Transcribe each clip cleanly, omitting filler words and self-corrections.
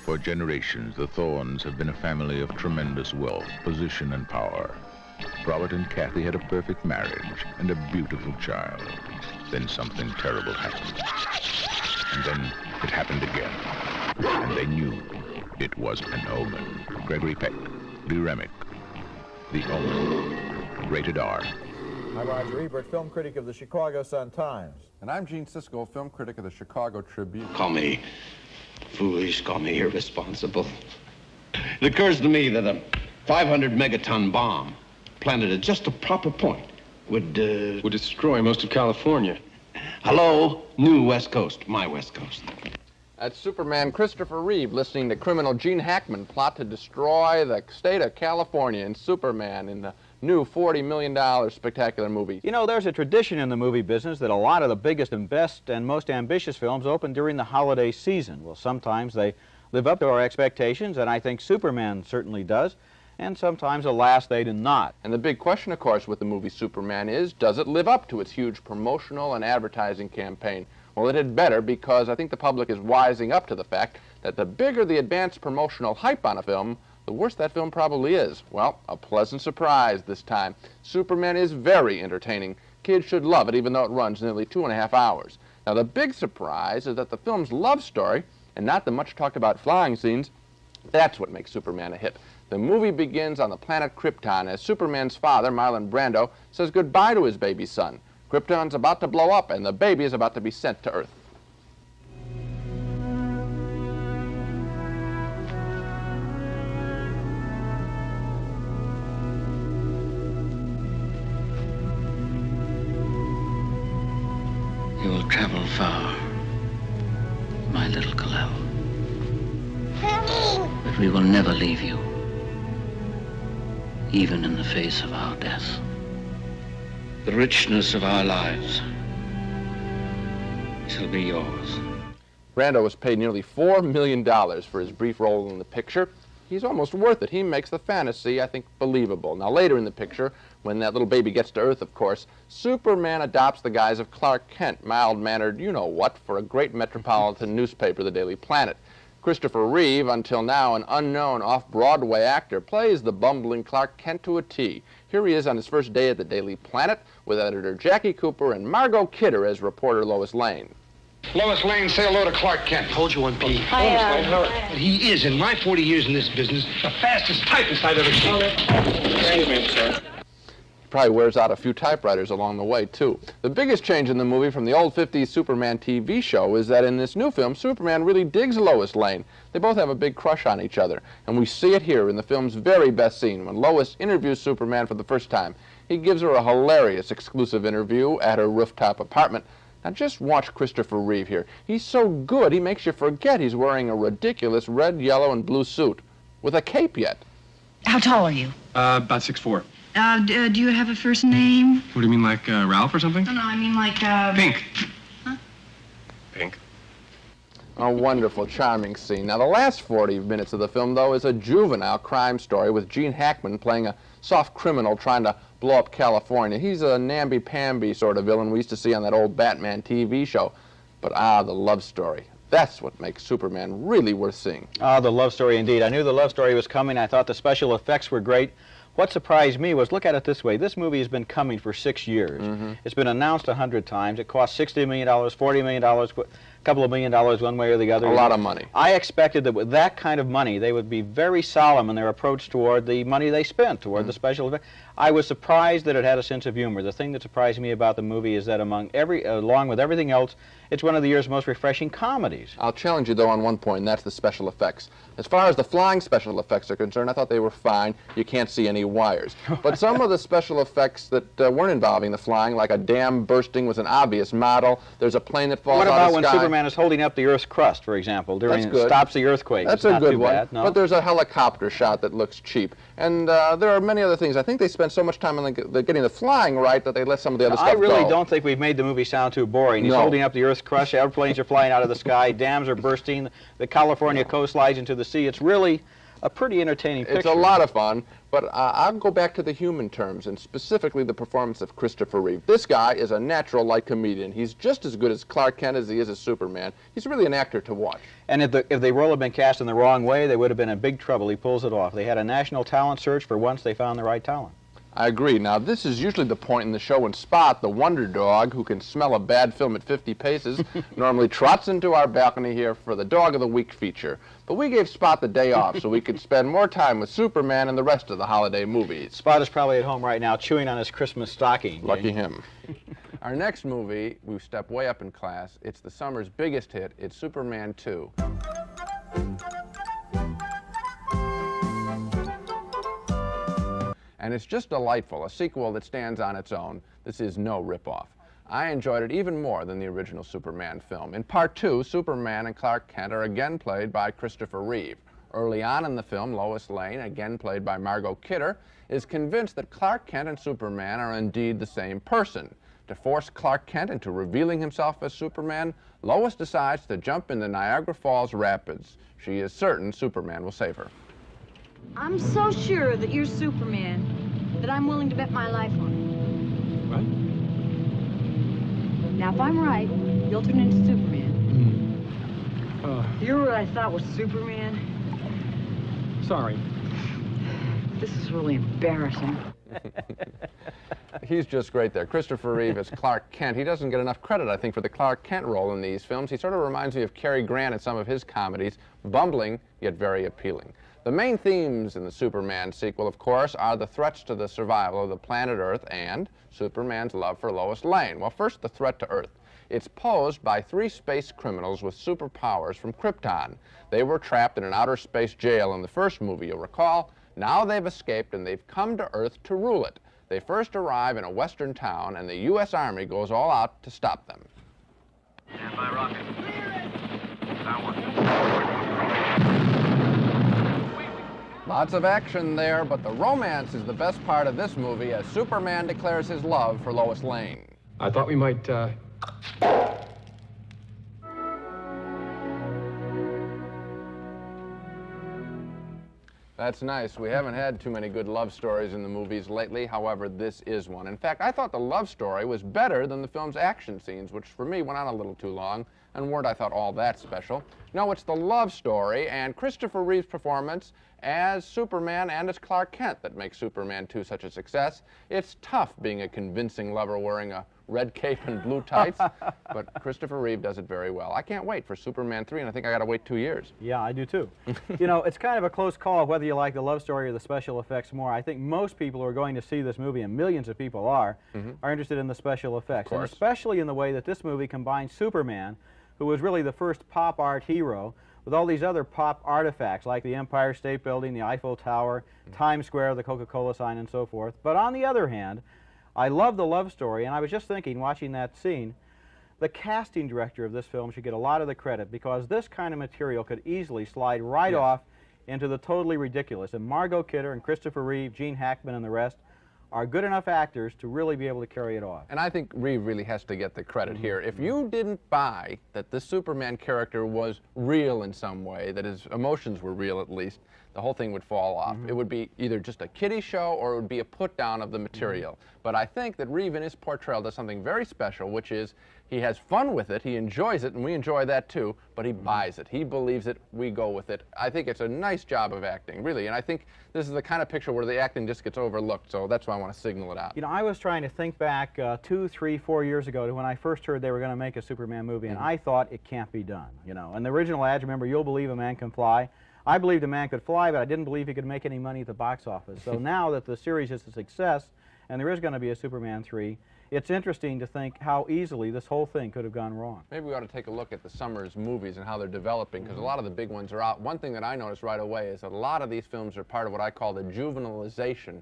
For generations, the Thorns have been a family of tremendous wealth, position, and power. Robert and Kathy had a perfect marriage and a beautiful child. Then something terrible happened. And then it happened again. And they knew it was an omen. Gregory Peck, Lee Remick, The Omen, rated R. I'm Roger Ebert, film critic of the Chicago Sun-Times. And I'm Gene Siskel, film critic of the Chicago Tribune. Call me foolish, call me irresponsible. It occurs to me that a 500 megaton bomb planted at just the proper point would destroy most of California. Hello, new West Coast, my West Coast. That's Superman Christopher Reeve listening to criminal Gene Hackman plot to destroy the state of California in Superman in the new $40 million spectacular movie. You know, there's a tradition in the movie business that a lot of the biggest and best and most ambitious films open during the holiday season. Well, sometimes they live up to our expectations, and I think Superman certainly does, and sometimes, alas, they do not. And the big question, of course, with the movie Superman is, does it live up to its huge promotional and advertising campaign? Well, it had better, because I think the public is wising up to the fact that the bigger the advanced promotional hype on a film, the worse that film probably is. Well, a pleasant surprise this time. Superman is very entertaining. Kids should love it, even though it runs nearly 2.5 hours. Now, the big surprise is that the film's love story, and not the much talked about flying scenes, that's what makes Superman a hit. The movie begins on the planet Krypton as Superman's father, Marlon Brando, says goodbye to his baby son. Krypton's about to blow up, and the baby is about to be sent to Earth. You will travel far, my little Kal-El. But we will never leave you, even in the face of our death. The richness of our lives shall be yours. Brando was paid nearly $4 million for his brief role in the picture. He's almost worth it. He makes the fantasy, I think, believable. Now, later in the picture, when that little baby gets to Earth, of course, Superman adopts the guise of Clark Kent, mild-mannered you-know-what, for a great metropolitan newspaper, the Daily Planet. Christopher Reeve, until now an unknown off-Broadway actor, plays the bumbling Clark Kent to a T. Here he is on his first day at the Daily Planet with editor Jackie Cooper and Margot Kidder as reporter Lois Lane. Lois Lane, say hello to Clark Kent. Hold you one, P. But he is, in my 40 years in this business, the fastest typist I've ever seen. Excuse me, sir. Probably wears out a few typewriters along the way, too. The biggest change in the movie from the old 50s Superman TV show is that in this new film, Superman really digs Lois Lane. They both have a big crush on each other, and we see it here in the film's very best scene when Lois interviews Superman for the first time. He gives her a hilarious exclusive interview at her rooftop apartment. Now just watch Christopher Reeve here. He's so good, he makes you forget he's wearing a ridiculous red, yellow, and blue suit with a cape yet. How tall are you? About 6'4". Do you have a first name? What do you mean, like Ralph or something? No, I mean like, Pink. Huh? Pink. A wonderful, charming scene. Now, the last 40 minutes of the film, though, is a juvenile crime story with Gene Hackman playing a soft criminal trying to blow up California. He's a namby-pamby sort of villain we used to see on that old Batman TV show. But, the love story. That's what makes Superman really worth seeing. The love story indeed. I knew the love story was coming. I thought the special effects were great. What surprised me was, look at it this way, this movie has been coming for 6 years. It's been announced 100 times. It cost $60 million, $40 million, a couple of $1 million one way or the other. A lot of money. I expected that with that kind of money, they would be very solemn in their approach toward the money they spent, toward the special effects. I was surprised that it had a sense of humor. The thing that surprised me about the movie is that along with everything else, it's one of the year's most refreshing comedies. I'll challenge you, though, on one point, and that's the special effects. As far as the flying special effects are concerned, I thought they were fine. You can't see any wires. But some of the special effects that weren't involving the flying, like a dam bursting, was an obvious model. There's a plane that falls out of the sky. What about when Superman is holding up the Earth's crust, for example, stops the earthquake? That's a good one. No? But there's a helicopter shot that looks cheap. And there are many other things. I think they spent so much time on getting the flying right that they let some of the other stuff go. I really don't think we've made the movie sound too boring. He's holding up the Earth's crust, airplanes are flying out of the sky, dams are bursting, the California coast slides into the sea. It's really a pretty entertaining picture. It's a lot of fun, but I'll go back to the human terms, and specifically the performance of Christopher Reeve. This guy is a natural light comedian. He's just as good as Clark Kent as he is as Superman. He's really an actor to watch. And if the role had been cast in the wrong way, they would have been in big trouble. He pulls it off. They had a national talent search. For once, they found the right talent. I agree. Now, this is usually the point in the show when Spot, the wonder dog, who can smell a bad film at 50 paces, normally trots into our balcony here for the Dog of the Week feature. But we gave Spot the day off so we could spend more time with Superman and the rest of the holiday movies. Spot is probably at home right now chewing on his Christmas stocking. Lucky him. Our next movie, we step way up in class. It's the summer's biggest hit. It's Superman 2. And it's just delightful, a sequel that stands on its own. This is no ripoff. I enjoyed it even more than the original Superman film. In part 2, Superman and Clark Kent are again played by Christopher Reeve. Early on in the film, Lois Lane, again played by Margot Kidder, is convinced that Clark Kent and Superman are indeed the same person. To force Clark Kent into revealing himself as Superman, Lois decides to jump into Niagara Falls Rapids. She is certain Superman will save her. I'm so sure that you're Superman that I'm willing to bet my life on it. Right? Now, if I'm right, you'll turn into Superman. You're what I thought was Superman. Sorry. This is really embarrassing. He's just great there. Christopher Reeve as Clark Kent. He doesn't get enough credit, I think, for the Clark Kent role in these films. He sort of reminds me of Cary Grant in some of his comedies, bumbling yet very appealing. The main themes in the Superman sequel, of course, are the threats to the survival of the planet Earth and Superman's love for Lois Lane. Well, first, the threat to Earth. It's posed by 3 space criminals with superpowers from Krypton. They were trapped in an outer space jail in the first movie, you'll recall. Now they've escaped and they've come to Earth to rule it. They first arrive in a western town and the U.S. Army goes all out to stop them. Stand by rocket. Lots of action there, but the romance is the best part of this movie as Superman declares his love for Lois Lane. I thought we might, That's nice. We haven't had too many good love stories in the movies lately. However, this is one. In fact, I thought the love story was better than the film's action scenes, which for me went on a little too long and weren't, I thought, all that special. No, it's the love story and Christopher Reeve's performance as Superman and as Clark Kent that makes Superman 2 such a success. It's tough being a convincing lover wearing a red cape and blue tights, but Christopher Reeve does it very well. I can't wait for Superman 3, and I think I got to wait 2 years. Yeah, I do too. You know, it's kind of a close call whether you like the love story or the special effects more. I think most people who are going to see this movie, and millions of people are interested in the special effects, and especially in the way that this movie combines Superman, who was really the first pop art hero, with all these other pop artifacts like the Empire State Building, the Eiffel Tower, Times Square, the Coca-Cola sign, and so forth. But on the other hand, I love the love story, and I was just thinking, watching that scene, the casting director of this film should get a lot of the credit because this kind of material could easily slide right off into the totally ridiculous. And Margot Kidder and Christopher Reeve, Gene Hackman, and the rest are good enough actors to really be able to carry it off. And I think Reeve really has to get the credit here. If you didn't buy that the Superman character was real in some way, that his emotions were real at least, the whole thing would fall off. It would be either just a kiddie show or it would be a put down of the material. But I think that Reeve in his portrayal does something very special, which is he has fun with it, he enjoys it, and we enjoy that too, but he buys it. He believes it, we go with it. I think it's a nice job of acting, really, and I think this is the kind of picture where the acting just gets overlooked, so that's why I want to signal it out. You know, I was trying to think back 2, 3, 4 years ago to when I first heard they were going to make a Superman movie, and I thought it can't be done, you know. And the original ads, remember, you'll believe a man can fly. I believed a man could fly, but I didn't believe he could make any money at the box office. So now that the series is a success, and there is going to be a Superman 3, it's interesting to think how easily this whole thing could have gone wrong. Maybe we ought to take a look at the summer's movies and how they're developing, because a lot of the big ones are out. One thing that I noticed right away is that a lot of these films are part of what I call the juvenilization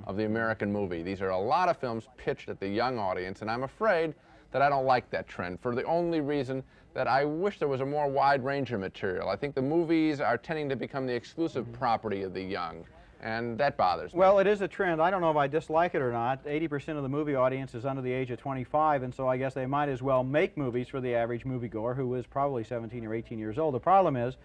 of the American movie. These are a lot of films pitched at the young audience, and I'm afraid that I don't like that trend for the only reason that I wish there was a more wide range of material. I think the movies are tending to become the exclusive property of the young, and that bothers me. Well, it is a trend. I don't know if I dislike it or not. 80% of the movie audience is under the age of 25, and so I guess they might as well make movies for the average moviegoer who is probably 17 or 18 years old. The problem is,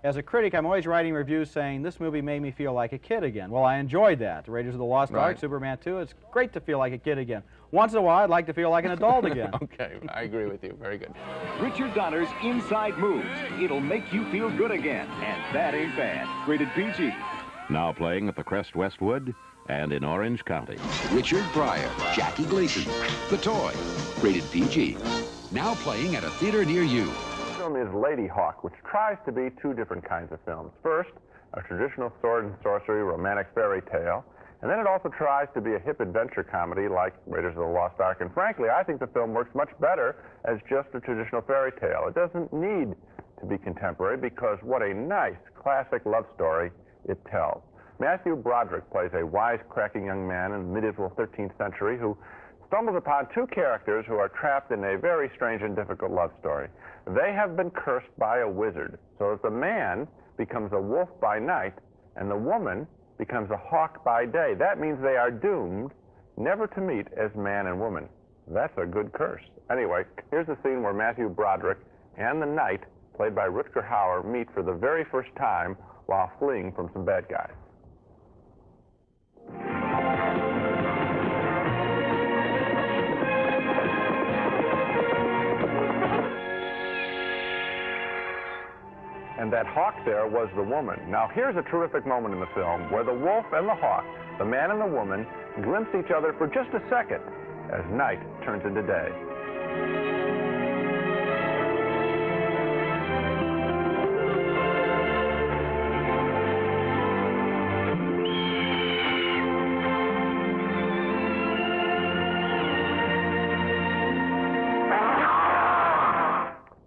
As a critic, I'm always writing reviews saying, this movie made me feel like a kid again. Well, I enjoyed that. Raiders of the Lost Ark, Superman 2, it's great to feel like a kid again. Once in a while, I'd like to feel like an adult again. Okay, I agree with you. Very good. Richard Donner's Inside Moves. It'll make you feel good again. And that ain't bad. Rated PG. Now playing at the Crest Westwood and in Orange County. Richard Pryor, Jackie Gleason, The Toy, rated PG. Now playing at a theater near you. The film is Ladyhawke, which tries to be two different kinds of films. First, a traditional sword and sorcery romantic fairy tale, and then it also tries to be a hip adventure comedy like Raiders of the Lost Ark. And frankly, I think the film works much better as just a traditional fairy tale. It doesn't need to be contemporary because what a nice classic love story it tells. Matthew Broderick plays a wisecracking young man in the medieval 13th century who stumbles upon two characters who are trapped in a very strange and difficult love story. They have been cursed by a wizard, so that the man becomes a wolf by night and the woman becomes a hawk by day. That means they are doomed never to meet as man and woman. That's a good curse. Anyway, here's the scene where Matthew Broderick and the knight, played by Rutger Hauer, meet for the very first time while fleeing from some bad guys. And that hawk there was the woman. Now here's a terrific moment in the film where the wolf and the hawk, the man and the woman, glimpse each other for just a second as night turns into day.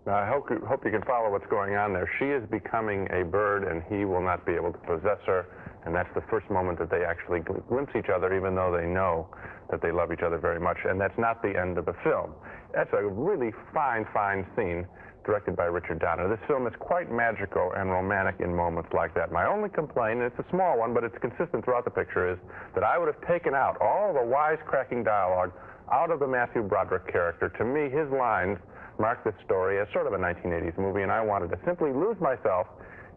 Now, I hope you can follow what's going on there. She is becoming a bird, and he will not be able to possess her, and that's the first moment that they actually glimpse each other, even though they know that they love each other very much, and that's not the end of the film. That's a really fine, fine scene directed by Richard Donner. This film is quite magical and romantic in moments like that. My only complaint, and it's a small one, but it's consistent throughout the picture, is that I would have taken out all the wisecracking dialogue out of the Matthew Broderick character. To me, his lines mark this story as sort of a 1980s movie, and I wanted to simply lose myself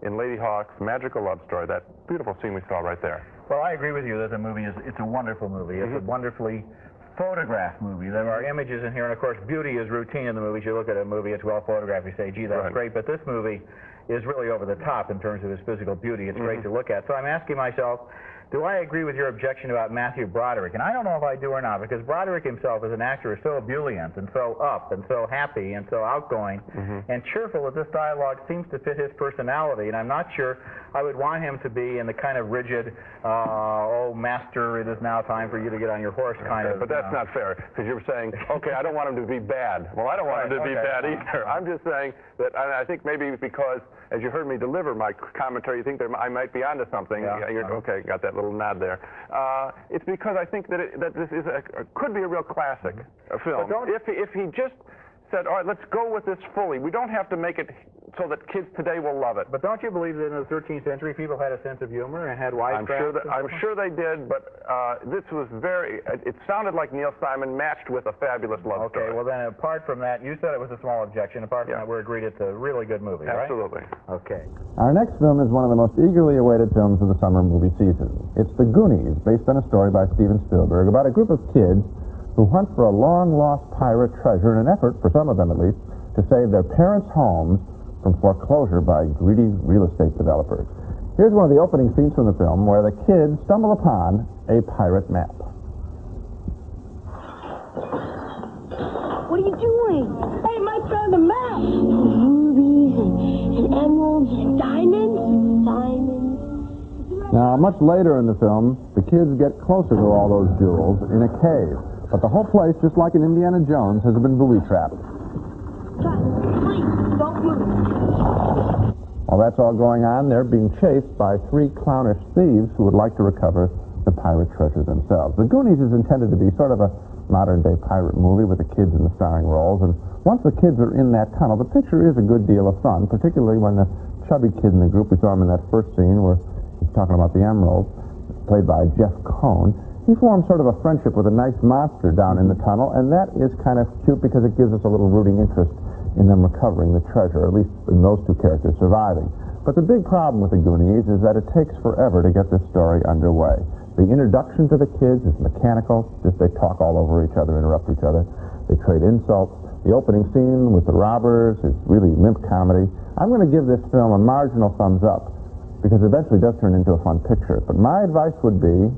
in Ladyhawke's magical love story, that beautiful scene we saw right there. Well, I agree with you that the movie it's a wonderful movie. It's a wonderfully photographed movie. There are images in here, and of course, beauty is routine in the movies. You look at a movie, it's well photographed, you say, gee, that's great, but this movie is really over the top in terms of its physical beauty. It's great to look at. So I'm asking myself, do I agree with your objection about Matthew Broderick? And I don't know if I do or not, because Broderick himself as an actor is so ebullient and so up and so happy and so outgoing and cheerful that this dialogue seems to fit his personality. And I'm not sure I would want him to be in the kind of rigid, oh, master, it is now time for you to get on your horse kind of. But that's not fair, because you're saying, okay, I don't want him to be bad. Well, I don't want him to be bad either. I'm just saying that I think maybe because, as you heard me deliver my commentary, you think that I might be onto something. Okay, got that little nod there. It's because I think that this is could be a real classic film. If he just said, all right, let's go with this fully. We don't have to make it so that kids today will love it. But don't you believe that in the 13th century people had a sense of humor and had wisecracks? I'm sure they did, but this was it sounded like Neil Simon matched with a fabulous love story. Okay, well then apart from that, you said it was a small objection. Apart from that, we're agreed it's a really good movie, right? Absolutely. Okay. Our next film is one of the most eagerly awaited films of the summer movie season. It's The Goonies, based on a story by Steven Spielberg about a group of kids who hunt for a long-lost pirate treasure in an effort, for some of them at least, to save their parents' homes from foreclosure by greedy real estate developers. Here's one of the opening scenes from the film where the kids stumble upon a pirate map. What are you doing? Hey, my found a map! Rubies and emeralds and diamonds. Now, much later in the film, the kids get closer to all those jewels in a cave. But the whole place, just like in Indiana Jones, has been booby-trapped. Please, don't move. While that's all going on, they're being chased by three clownish thieves who would like to recover the pirate treasure themselves. The Goonies is intended to be sort of a modern-day pirate movie with the kids in the starring roles, and once the kids are in that tunnel, the picture is a good deal of fun, particularly when the chubby kid in the group, we saw him in that first scene where he's talking about the emeralds, played by Jeff Cohn. He forms sort of a friendship with a nice monster down in the tunnel, and that is kind of cute because it gives us a little rooting interest in them recovering the treasure, at least in those two characters surviving. But the big problem with the Goonies is that it takes forever to get this story underway. The introduction to the kids is mechanical, just they talk all over each other, interrupt each other. They trade insults. The opening scene with the robbers is really limp comedy. I'm going to give this film a marginal thumbs up because it eventually does turn into a fun picture. But my advice would be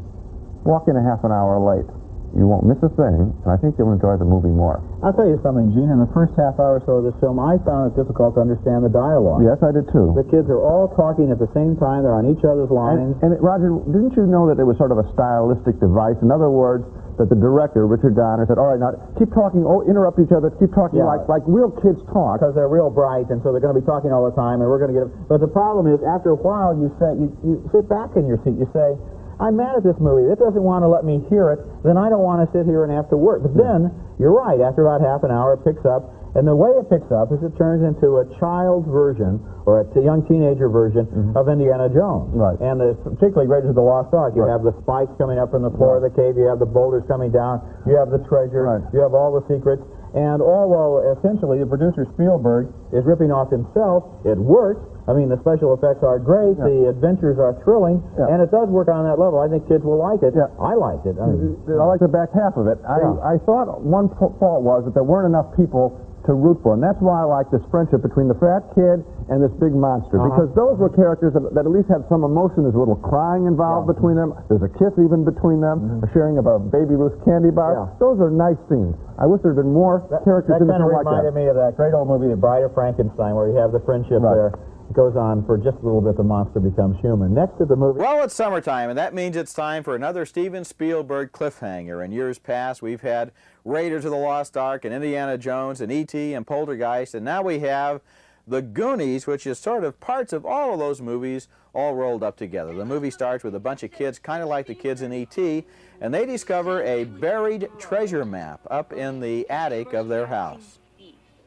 walk in a half an hour late. You won't miss a thing, and I think you'll enjoy the movie more. I'll tell you something, Gene. In the first half hour or so of this film, I found it difficult to understand the dialogue. Yes, I did too. The kids are all talking at the same time. They're on each other's lines. And Roger, didn't you know that it was sort of a stylistic device? In other words, that the director, Richard Donner, said, all right, now keep talking, interrupt each other, keep talking like real kids talk. Because they're real bright, and so they're going to be talking all the time, and we're going to get it. But the problem is, after a while, you sit back in your seat. You say, I'm mad at this movie. It doesn't want to let me hear it. Then I don't want to sit here and have to work. But then, you're right, after about half an hour, it picks up. And the way it picks up is it turns into a child's version, or a young teenager version, of Indiana Jones. Right. And particularly Raiders of the Lost Ark. You have the spikes coming up from the floor of the cave. You have the boulders coming down. You have the treasure. You have all the secrets. And although, essentially, the producer Spielberg is ripping off himself, it works. I mean, the special effects are great, the adventures are thrilling, and it does work on that level. I think kids will like it. I liked it. I like the back half of it. I thought one fault was that there weren't enough people to root for, and that's why I like this friendship between the fat kid and this big monster, because those were characters that at least had some emotion. There's a little crying involved between them. There's a kiss even between them, a sharing of a Baby Ruth candy bar. Those are nice scenes. I wish there had been more characters in the film like that. That kind of reminded me of that great old movie, The Bride of Frankenstein, where you have the friendship there. It goes on for just a little bit, the monster becomes human. Next to the movie... Well, it's summertime, and that means it's time for another Steven Spielberg cliffhanger. In years past, we've had Raiders of the Lost Ark and Indiana Jones and E.T. and Poltergeist, and now we have The Goonies, which is sort of parts of all of those movies all rolled up together. The movie starts with a bunch of kids, kind of like the kids in E.T., and they discover a buried treasure map up in the attic of their house.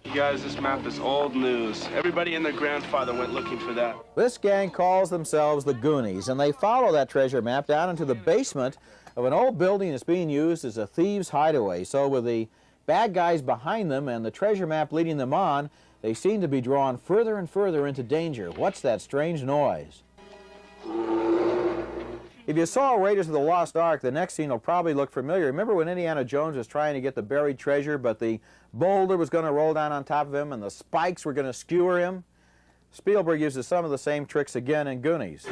You guys, this map is old news. Everybody and their grandfather went looking for that. This gang calls themselves the Goonies, and they follow that treasure map down into the basement of an old building that's being used as a thieves' hideaway. So with the bad guys behind them and the treasure map leading them on, they seem to be drawn further and further into danger. What's that strange noise? If you saw Raiders of the Lost Ark, the next scene will probably look familiar. Remember when Indiana Jones was trying to get the buried treasure, but the boulder was going to roll down on top of him and the spikes were going to skewer him? Spielberg uses some of the same tricks again in Goonies.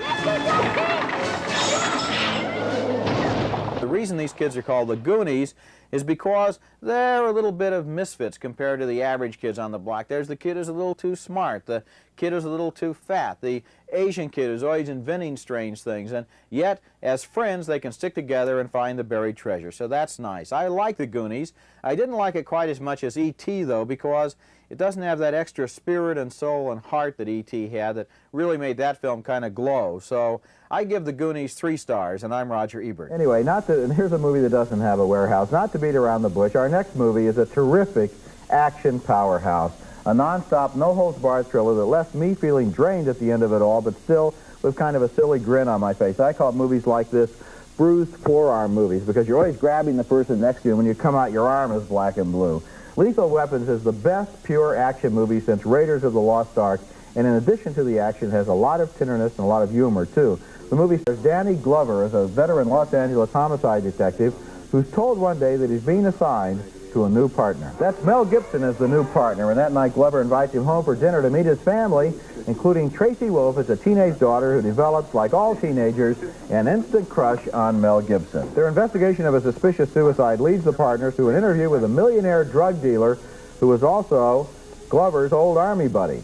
The reason these kids are called the Goonies is because they're a little bit of misfits compared to the average kids on the block. There's the kid who's a little too smart, the kid who's a little too fat, the Asian kid who's always inventing strange things, and yet, as friends, they can stick together and find the buried treasure. So that's nice. I like the Goonies. I didn't like it quite as much as E.T., though, because it doesn't have that extra spirit and soul and heart that E.T. had that really made that film kind of glow. So I give the Goonies 3 stars, and I'm Roger Ebert. Anyway, and here's a movie that doesn't have a warehouse. Not to beat around the bush, our next movie is a terrific action powerhouse. A non-stop, no-holds-barred thriller that left me feeling drained at the end of it all, but still with kind of a silly grin on my face. I call movies like this bruised forearm movies, because you're always grabbing the person next to you, and when you come out, your arm is black and blue. Lethal Weapons is the best pure action movie since Raiders of the Lost Ark, and in addition to the action, has a lot of tenderness and a lot of humor, too. The movie stars Danny Glover as a veteran Los Angeles homicide detective who's told one day that he's being assigned to a new partner. That's Mel Gibson as the new partner, and that night Glover invites him home for dinner to meet his family, including Tracy Wolf as a teenage daughter who develops, like all teenagers, an instant crush on Mel Gibson. Their investigation of a suspicious suicide leads the partners to an interview with a millionaire drug dealer who is also Glover's old army buddy.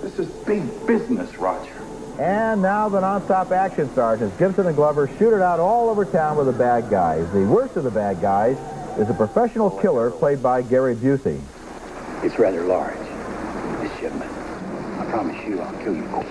This is big business, Roger. And now the non-stop action starts as Gibson and Glover shoot it out all over town with the bad guys. The worst of the bad guys is a professional killer played by Gary Busey. It's rather large, this shipment. I promise you I'll kill you quick.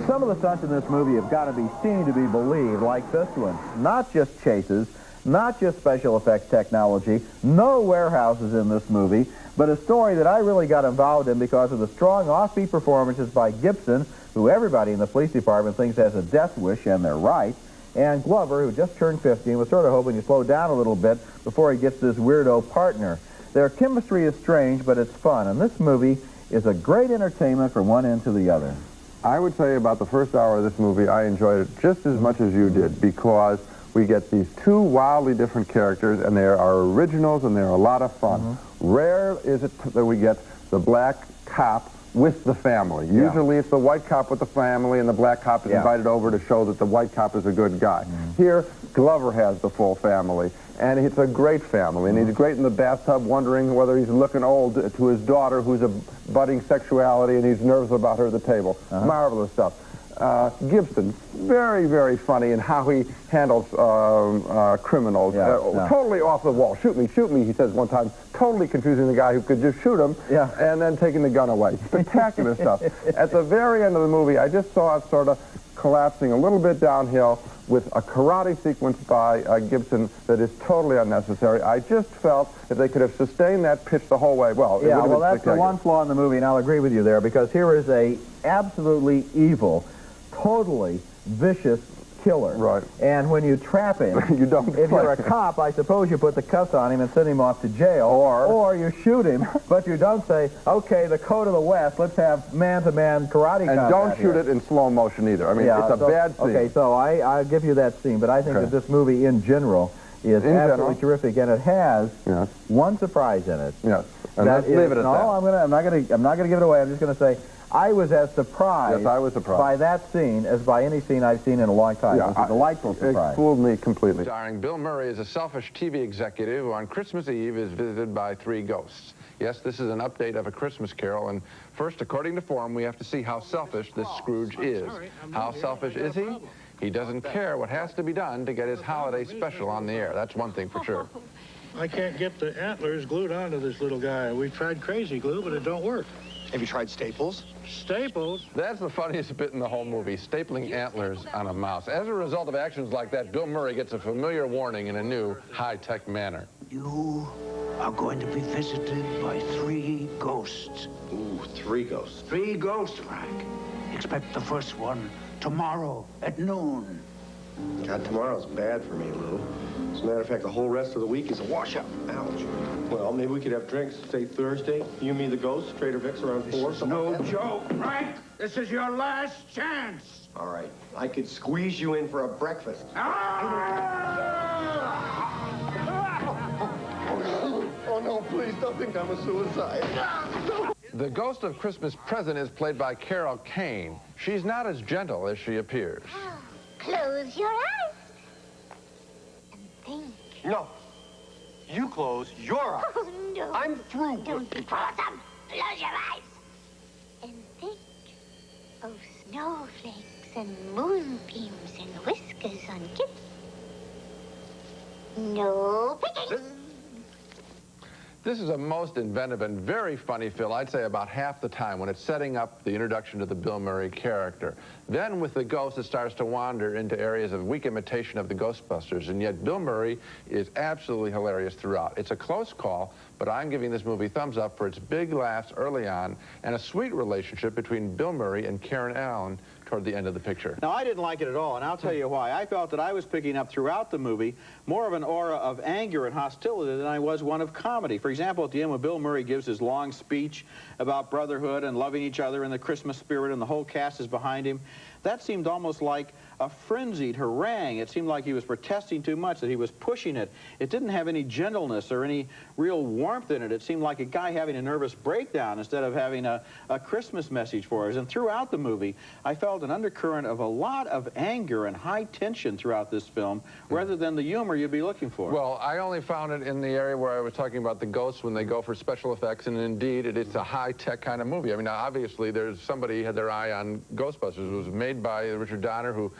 Some of the stunts in this movie have got to be seen to be believed, like this one. Not just chases, not just special effects technology, no warehouses in this movie, but a story that I really got involved in because of the strong offbeat performances by Gibson, who everybody in the police department thinks has a death wish, and they're right, and Glover, who just turned 50 and was sort of hoping to slow down a little bit before he gets this weirdo partner. Their chemistry is strange, but it's fun, and this movie is a great entertainment from one end to the other. I would say about the first hour of this movie, I enjoyed it just as much as you did, because we get these two wildly different characters, and they are originals, and they're a lot of fun. Rare is it that we get the black cop with the family. Usually it's the white cop with the family, and the black cop is invited over to show that the white cop is a good guy. Here, Glover has the full family, and it's a great family, and he's great in the bathtub wondering whether he's looking old to his daughter, who's a budding sexuality, and he's nervous about her at the table. Marvelous stuff. Gibson, very, very funny in how he handles criminals. Totally off the wall. Shoot me, he says one time, totally confusing the guy who could just shoot him and then taking the gun away. Spectacular stuff. At the very end of the movie, I just saw it sort of collapsing a little bit downhill with a karate sequence by Gibson that is totally unnecessary. I just felt if they could have sustained that pitch the whole way, well, it would have been that's the one flaw in the movie, and I'll agree with you there, because here is a absolutely evil, totally vicious killer. Right. And when you trap him, you don't if you're a cop, I suppose you put the cuffs on him and send him off to jail. Or you shoot him, but you don't say, okay, the code of the West, let's have man-to-man karate combat. And don't shoot it in slow motion either. I mean, it's a bad scene. Okay, so I'll give you that scene, but I think that this movie in general is absolutely terrific, and it has one surprise in it. Yes. And let's leave it at that. I'm not gonna give it away. I'm just gonna say I was as surprised, by that scene as by any scene I've seen in a long time. It was a delightful surprise. It fooled me completely. Starring Bill Murray as a selfish TV executive who on Christmas Eve is visited by three ghosts. Yes, this is an update of A Christmas Carol, and first, according to form, we have to see how selfish this Scrooge is. How selfish is he? He doesn't care what has to be done to get his holiday special on the air. That's one thing for sure. I can't get the antlers glued onto this little guy. We've tried crazy glue, but it don't work. Have you tried staples? Staples? That's the funniest bit in the whole movie, stapling antlers on a mouse. As a result of actions like that, Bill Murray gets a familiar warning in a new, high-tech manner. You are going to be visited by 3 ghosts. Ooh, 3 ghosts. 3 ghosts, Frank. Expect the first one tomorrow at noon. God, tomorrow's bad for me, Lou. As a matter of fact, the whole rest of the week is a washout. Ouch. Well, maybe we could have drinks, say Thursday. You, me, the ghosts, Trader Vic's around 4. This is no joke, Frank. This is your last chance. All right. I could squeeze you in for a breakfast. Oh, no, please don't think I'm a suicide. The ghost of Christmas Present is played by Carol Kane. She's not as gentle as she appears. Close your eyes. And think. No. You close your eyes. Oh, no. I'm through. Don't be quarrelsome. Close your eyes. And think of snowflakes and moonbeams and whiskers on gifts. No picking. This is a most inventive and very funny film, I'd say about half the time, when it's setting up the introduction to the Bill Murray character. Then with the ghost, it starts to wander into areas of weak imitation of the Ghostbusters, and yet Bill Murray is absolutely hilarious throughout. It's a close call, but I'm giving this movie thumbs up for its big laughs early on and a sweet relationship between Bill Murray and Karen Allen toward the end of the picture. Now, I didn't like it at all, and I'll tell you why. I felt that I was picking up throughout the movie more of an aura of anger and hostility than I was one of comedy. For example, at the end when Bill Murray gives his long speech about brotherhood and loving each other and the Christmas spirit and the whole cast is behind him, that seemed almost like a frenzied harangue. It seemed like he was protesting too much, that he was pushing it. It didn't have any gentleness or any real warmth in it. It seemed like a guy having a nervous breakdown instead of having a Christmas message for us. And throughout the movie, I felt an undercurrent of a lot of anger and high tension throughout this film, rather than the humor you'd be looking for. Well, I only found it in the area where I was talking about the ghosts when they go for special effects, and indeed, it's a high-tech kind of movie. I mean, obviously, there's somebody had their eye on Ghostbusters. It was made by Richard Donner, who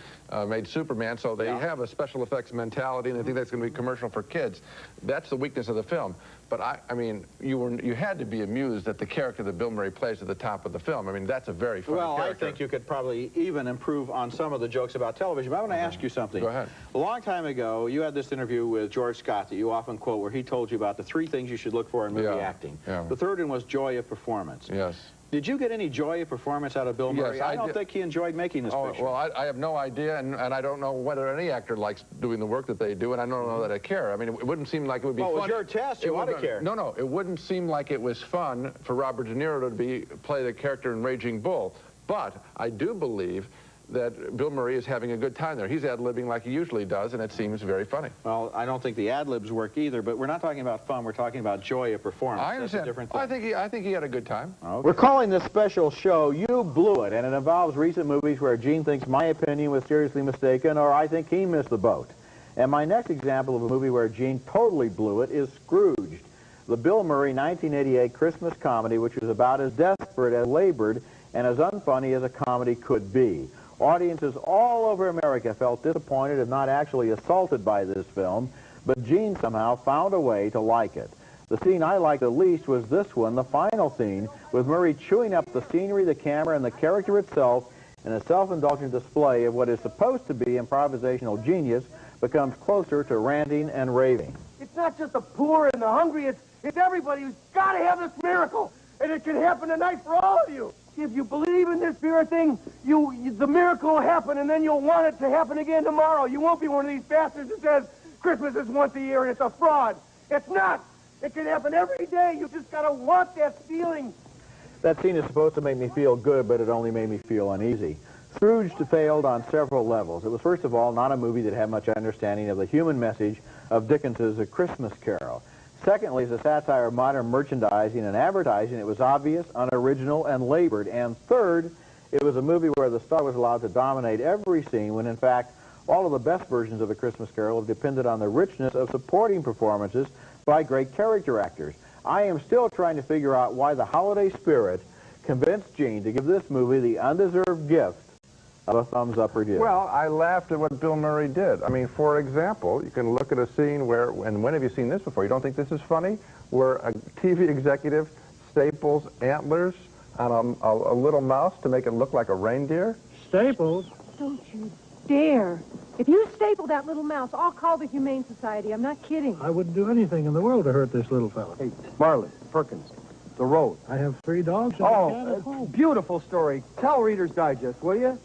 made Superman, so they have a special effects mentality, and I think that's going to be commercial for kids. That's the weakness of the film. But I mean, you had to be amused at the character that Bill Murray plays at the top of the film. I mean, that's a very funny character. Well, I think you could probably even improve on some of the jokes about television. But I want to ask you something. Go ahead. A long time ago, you had this interview with George Scott that you often quote, where he told you about the 3 things you should look for in movie acting. The third one was joy of performance. Yes. Did you get any joy of performance out of Bill Murray? Yes, I don't think he enjoyed making this picture. Well, I have no idea, and I don't know whether any actor likes doing the work that they do, and I don't know that I care. I mean, it wouldn't seem like it would be fun. Well, it was your test. You ought to care. No, it wouldn't seem like it was fun for Robert De Niro to play the character in Raging Bull. But I do believe that Bill Murray is having a good time there. He's ad-libbing like he usually does, and it seems very funny. Well, I don't think the ad-libs work either, but we're not talking about fun. We're talking about joy of performance. I understand. That's a different thing. I think he had a good time. Okay. We're calling this special show You Blew It, and it involves recent movies where Gene thinks my opinion was seriously mistaken or I think he missed the boat. And my next example of a movie where Gene totally blew it is Scrooged, the Bill Murray 1988 Christmas comedy, which was about as desperate as labored and as unfunny as a comedy could be. Audiences all over America felt disappointed, if not actually assaulted by this film, but Gene somehow found a way to like it. The scene I liked the least was this one, the final scene, with Murray chewing up the scenery, the camera, and the character itself in a self-indulgent display of what is supposed to be improvisational genius becomes closer to ranting and raving. It's not just the poor and the hungry, it's everybody who's got to have this miracle, and it can happen tonight for all of you. If you believe in this spirit thing, the miracle will happen, and then you'll want it to happen again tomorrow. You won't be one of these bastards that says Christmas is once a year and it's a fraud. It's not. It can happen every day. You just got to want that feeling. That scene is supposed to make me feel good, but it only made me feel uneasy. Scrooged failed on several levels. It was, first of all, not a movie that had much understanding of the human message of Dickens's A Christmas Carol. Secondly, as a satire of modern merchandising and advertising, it was obvious, unoriginal, and labored. And third, it was a movie where the star was allowed to dominate every scene when, in fact, all of the best versions of A Christmas Carol have depended on the richness of supporting performances by great character actors. I am still trying to figure out why the holiday spirit convinced Gene to give this movie the undeserved gift of a thumbs up or did. Well, I laughed at what Bill Murray did. I mean, for example, you can look at a scene where, and when have you seen this before? You don't think this is funny? Where a TV executive staples antlers on a little mouse to make it look like a reindeer? Staples? Don't you dare. If you staple that little mouse, I'll call the Humane Society. I'm not kidding. I wouldn't do anything in the world to hurt this little fella. Hey, Marley, Perkins, the road. I have 3 dogs and a cat at home. Beautiful story. Tell Reader's Digest, will you?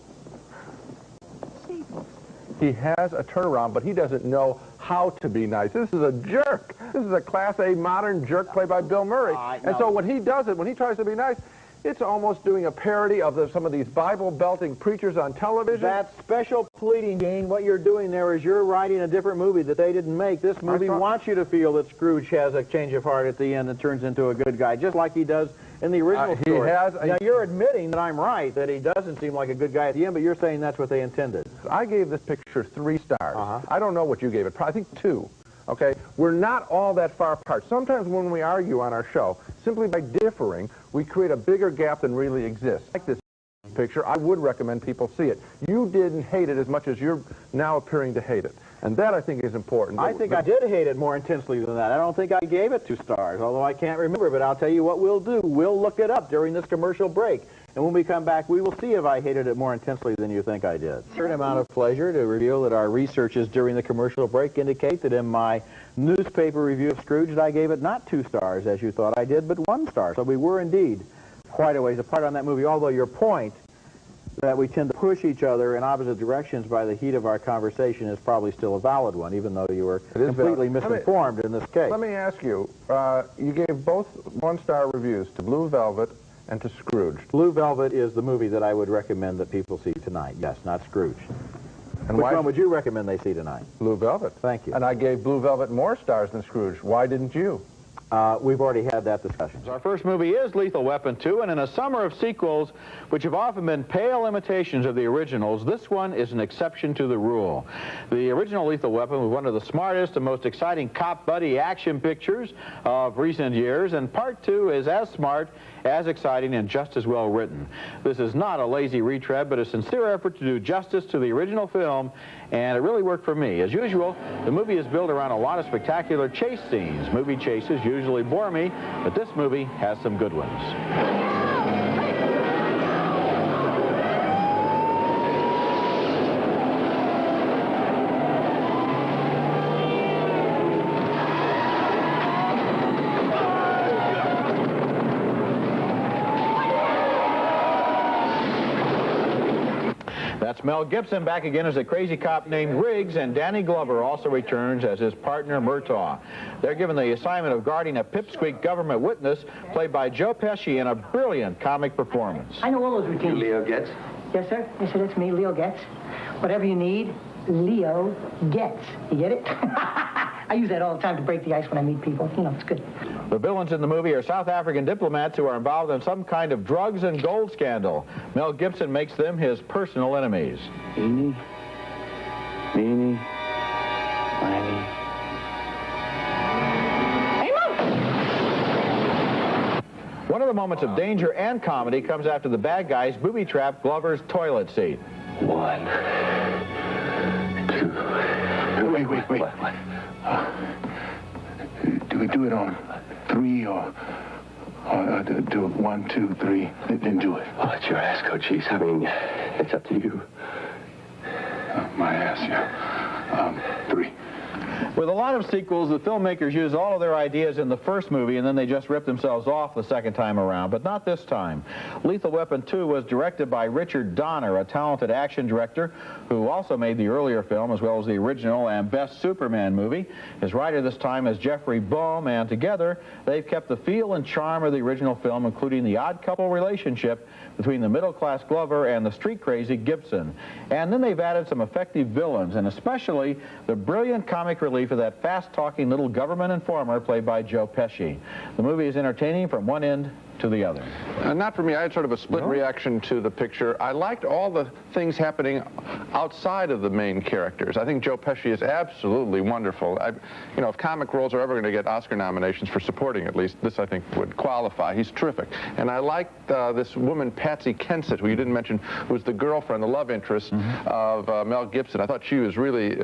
He has a turnaround, but he doesn't know how to be nice. This is a jerk. This is a Class A modern jerk played by Bill Murray. And so when he does it, when he tries to be nice, it's almost doing a parody of some of these Bible-belting preachers on television. That's special pleading, Gene. What you're doing there is you're writing a different movie that they didn't make. This movie wants you to feel that Scrooge has a change of heart at the end and turns into a good guy, just like he does in the original story. Now, you're admitting that I'm right, that he doesn't seem like a good guy at the end, but you're saying that's what they intended. I gave this picture 3 stars. I don't know what you gave it. I think 2. Okay? We're not all that far apart. Sometimes when we argue on our show, simply by differing, we create a bigger gap than really exists. Like this picture, I would recommend people see it. You didn't hate it as much as you're now appearing to hate it. And that, I think, is important. I think I did hate it more intensely than that. I don't think I gave it 2 stars, although I can't remember. But I'll tell you what we'll do. We'll look it up during this commercial break. And when we come back, we will see if I hated it more intensely than you think I did. A certain amount of pleasure to reveal that our researches during the commercial break indicate that in my newspaper review of Scrooged, I gave it not 2 stars, as you thought I did, but 1 star. So we were indeed quite a ways apart on that movie, although your point that we tend to push each other in opposite directions by the heat of our conversation is probably still a valid one, even though you were completely misinformed in this case. Let me ask you, you gave both 1-star reviews to Blue Velvet and to Scrooge. Blue Velvet is the movie that I would recommend that people see tonight. Yes, not Scrooge. And which one would you recommend they see tonight? Blue Velvet. Thank you. And I gave Blue Velvet more stars than Scrooge. Why didn't you? We've already had that discussion. Our first movie is Lethal Weapon 2, and in a summer of sequels, which have often been pale imitations of the originals, this one is an exception to the rule. The original Lethal Weapon was one of the smartest and most exciting cop buddy action pictures of recent years, and Part 2 is as smart, as exciting, and just as well written. This is not a lazy retread, but a sincere effort to do justice to the original film, and it really worked for me. As usual, the movie is built around a lot of spectacular chase scenes. Movie chases usually bore me, but this movie has some good ones. That's Mel Gibson back again as a crazy cop named Riggs, and Danny Glover also returns as his partner Murtaugh. They're given the assignment of guarding a pipsqueak government witness, played by Joe Pesci in a brilliant comic performance. I know all those routines. You Leo Getz? Yes, sir. Yes, sir, that's me, Leo Getz. Whatever you need, Leo Getz. You get it? I use that all the time to break the ice when I meet people. You know, it's good. The villains in the movie are South African diplomats who are involved in some kind of drugs and gold scandal. Mel Gibson makes them his personal enemies. Eeny, meeny, miny. One of the moments of danger and comedy comes after the bad guys booby-trap Glover's toilet seat. 1, 2. Wait. What? Do we do it on 3 or do it 1, 2, 3, then do it? Oh, it's your ass, Cochise. I mean, it's up to you. My ass, yeah. 3. With a lot of sequels, the filmmakers use all of their ideas in the first movie and then they just rip themselves off the second time around, but not this time. Lethal Weapon 2 was directed by Richard Donner, a talented action director who also made the earlier film as well as the original and best Superman movie. His writer this time is Jeffrey Boehm, and together they've kept the feel and charm of the original film, including the odd couple relationship between the middle-class Glover and the street-crazy Gibson. And then they've added some effective villains, and especially the brilliant comic relief of that fast-talking little government informer played by Joe Pesci. The movie is entertaining from one end to the other. Not for me. I had sort of a split reaction to the picture. I liked all the things happening outside of the main characters. I think Joe Pesci is absolutely wonderful. You know, if comic roles are ever going to get Oscar nominations for supporting, at least, this I think would qualify. He's terrific. And I liked this woman, Patsy Kensit, who you didn't mention, who was the girlfriend, the love interest of Mel Gibson. I thought she was really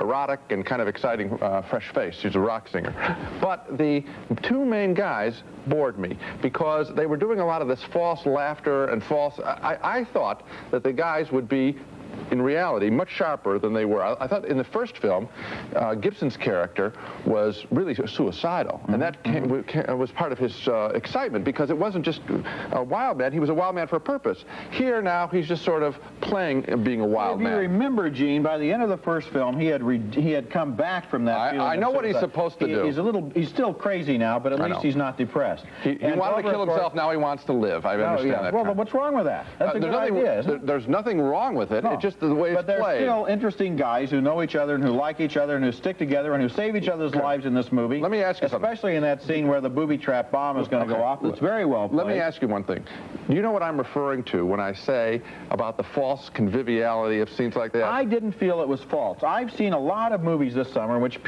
erotic and kind of exciting, fresh face. She's a rock singer. But the two main guys bored me because they were doing a lot of this false laughter and false... I thought that the guys would be, in reality, much sharper than they were. I thought in the first film, Gibson's character was really suicidal, and that was part of his excitement, because it wasn't just a wild man, he was a wild man for a purpose. Here now, he's just sort of playing being a wild man. If you remember, Gene, by the end of the first film, he had come back from that feeling. I know what he's supposed to do. He's still crazy now, but at least he's not depressed. He wanted to kill himself, now he wants to live. I understand that. Well, but what's wrong with that? That's a good idea, isn't it? There's nothing wrong with it. No. It's just the way it's played. But they're still interesting guys who know each other and who like each other and who stick together and who save each other's lives in this movie. Let me ask you something. Especially in that scene where the booby-trap bomb is going to go off. It's very well played. Let me ask you one thing. Do you know what I'm referring to when I say about the false conviviality of scenes like that? I didn't feel it was false. I've seen a lot of movies this summer in which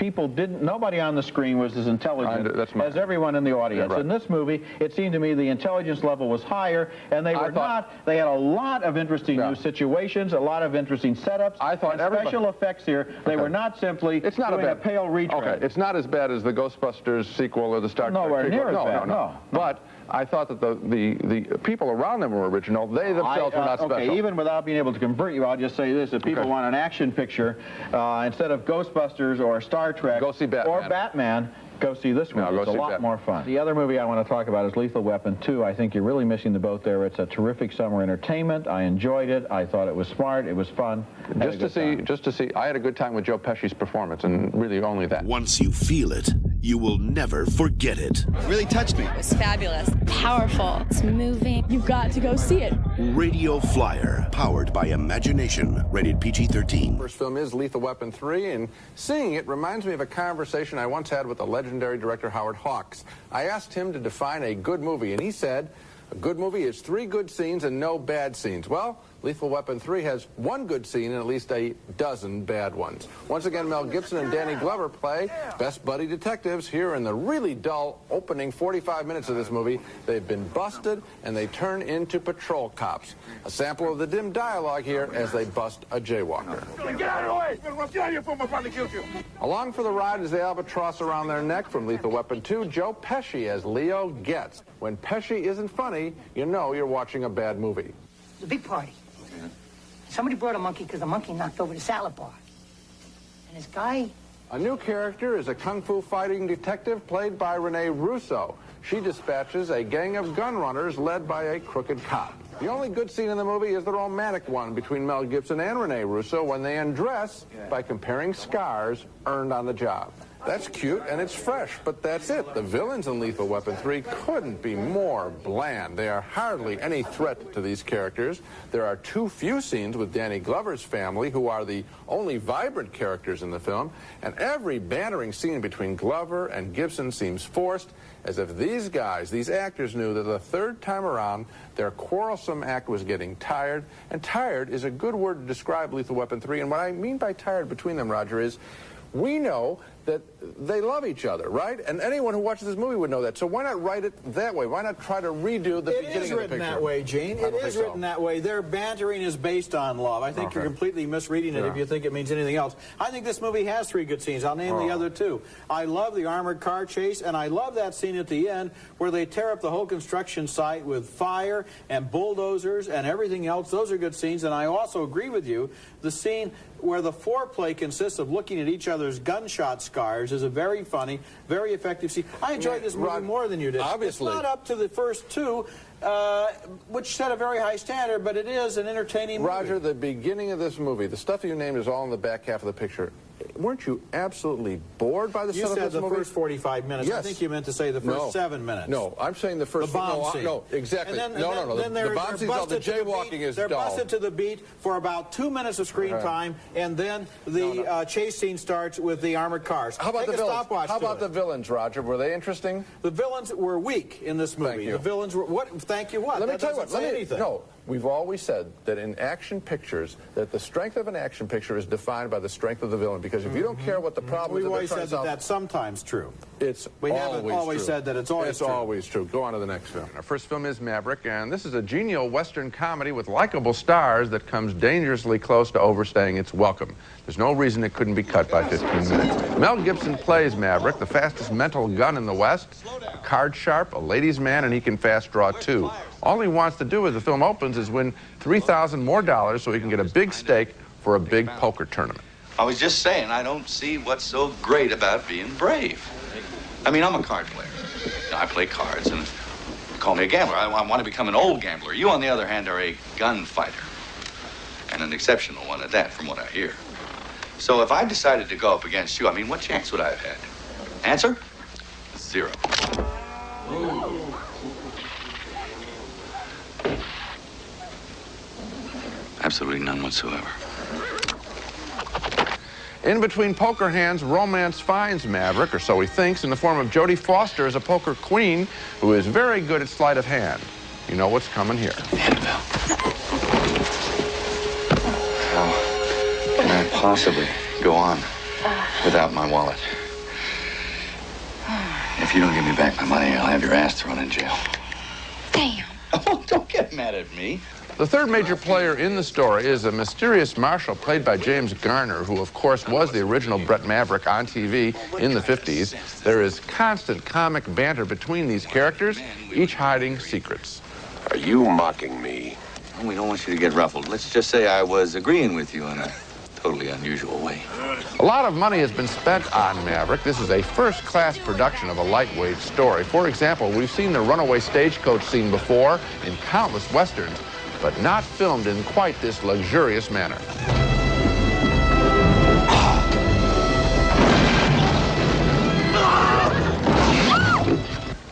nobody on the screen was as intelligent as everyone in the audience. Yeah, right. In this movie, it seemed to me the intelligence level was higher, and they had a lot of interesting new situations, a lot of interesting setups. I thought special effects here. They were not simply doing a pale retread. Okay, it's not as bad as the Ghostbusters sequel or the Star Trek Nowhere near as bad. No. But I thought that the people around them were original. They themselves were not special. Okay, even without being able to convert you, I'll just say this. If people want an action picture, instead of Ghostbusters or Star Trek go see Batman. Or Batman, go see this one. It's a lot more fun. The other movie I want to talk about is Lethal Weapon 2. I think you're really missing the boat there. It's a terrific summer entertainment. I enjoyed it. I thought it was smart. It was fun. Just to see, I had a good time with Joe Pesci's performance, and really only that. Once you feel it, you will never forget it. Really touched me. It was fabulous. Powerful. It's moving. You've got to go see it. Radio Flyer, powered by imagination. Rated PG-13. First film is Lethal Weapon 3, and seeing it reminds me of a conversation I once had with the legendary director Howard Hawks. I asked him to define a good movie, and he said, a good movie is 3 good scenes and no bad scenes. Well, Lethal Weapon 3 has 1 good scene and at least a dozen bad ones. Once again, Mel Gibson and Danny Glover play best buddy detectives. Here in the really dull opening 45 minutes of this movie, they've been busted and they turn into patrol cops. A sample of the dim dialogue here as they bust a jaywalker. Get out of the way! Get out of here before my brother kills you! Along for the ride is the albatross around their neck from Lethal Weapon 2, Joe Pesci as Leo Getz. When Pesci isn't funny, you know you're watching a bad movie. It's a big party. Somebody brought a monkey because the monkey knocked over the salad bar. And this guy... A new character is a kung fu fighting detective played by Renee Russo. She dispatches a gang of gun runners led by a crooked cop. The only good scene in the movie is the romantic one between Mel Gibson and Rene Russo when they undress by comparing scars earned on the job. That's cute and it's fresh, but that's it. The villains in Lethal Weapon 3 couldn't be more bland. They are hardly any threat to these characters. There are too few scenes with Danny Glover's family, who are the only vibrant characters in the film, and every bantering scene between Glover and Gibson seems forced, as if these guys, these actors, knew that the third time around their quarrelsome act was getting tired, and tired is a good word to describe Lethal Weapon 3, and what I mean by tired between them, Roger, is we know that they love each other, right? And anyone who watches this movie would know that. So why not write it that way? Why not try to redo the beginning of the picture? It is written that way, Gene. It is written that way. Their bantering is based on love. I think you're completely misreading it if you think it means anything else. I think this movie has 3 good scenes. I'll name the other 2. I love the armored car chase, and I love that scene at the end where they tear up the whole construction site with fire and bulldozers and everything else. Those are good scenes, and I also agree with you. The scene where the foreplay consists of looking at each other's gunshot scars is a very funny, very effective scene. I enjoyed this movie more than you did. Obviously. It's not up to the first 2, which set a very high standard, but it is an entertaining movie. Roger, the beginning of this movie, the stuff you named is all in the back half of the picture. Weren't you absolutely bored by the You setup said of this the movie? first 45 minutes. Yes. I think you meant to say the first 7 minutes. No, I'm saying the first... The bomb scene. No, exactly. And then, no. Then The bomb scene's all the jaywalking is They're dull. busted to the beat for about 2 minutes of screen time, and then the chase scene starts with the armored cars. How about Take the a villains? stopwatch How to about it. the villains, Roger? Were they interesting? The villains were weak in this movie. Thank you. The villains were... What? Thank you what? Let me That tell you doesn't what. say anything. No, we've always said that in action pictures, that the strength of an action picture is defined by the strength of the villain. Because if you don't care what the problem is, We've always said that that's sometimes true. We haven't always true. said that it's always true. It's always true. Go on to the next film. Our first film is Maverick, and this is a genial Western comedy with likable stars that comes dangerously close to overstaying its welcome. There's no reason it couldn't be cut by 15 minutes. Mel Gibson plays Maverick, the fastest mental gun in the West, a card sharp, a ladies' man, and he can fast draw too. All he wants to do as the film opens is win $3,000 more so he can get a big stake for a big poker tournament. I was just saying, I don't see what's so great about being brave. I mean, I'm a card player. I play cards, and you call me a gambler. I want to become an old gambler. You, on the other hand, are a gunfighter. And an exceptional one at that, from what I hear. So if I decided to go up against you, I mean, what chance would I have had? Answer? 0. Absolutely none whatsoever. In between poker hands, romance finds Maverick, or so he thinks, in the form of Jodie Foster as a poker queen who is very good at sleight of hand. You know what's coming here. Annabelle. How can I possibly go on without my wallet? If you don't give me back my money, I'll have your ass thrown in jail. Damn. Oh, don't get mad at me. The third major player in the story is a mysterious marshal played by James Garner, who, of course, was the original Brett Maverick on TV in the 50s. There is constant comic banter between these characters, each hiding secrets. Are you mocking me? We don't want you to get ruffled. Let's just say I was agreeing with you in a totally unusual way. A lot of money has been spent on Maverick. This is a first-class production of a lightweight story. For example, we've seen the runaway stagecoach scene before in countless westerns, but not filmed in quite this luxurious manner.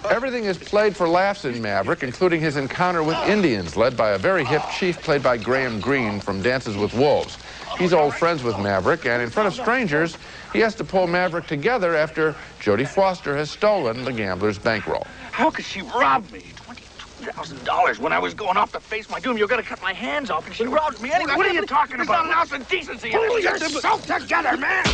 Everything is played for laughs in Maverick, including his encounter with Indians, led by a very hip chief played by Graham Greene from Dances with Wolves. He's old friends with Maverick, and in front of strangers, he has to pull Maverick together after Jodie Foster has stolen the gambler's bankroll. How could she rob me? $22,000 when I was going off to face my doom. You're gonna cut my hands off, and she robbed me anyway. What are you talking about? There's not an ounce of decency in it. Pull yourself together, man!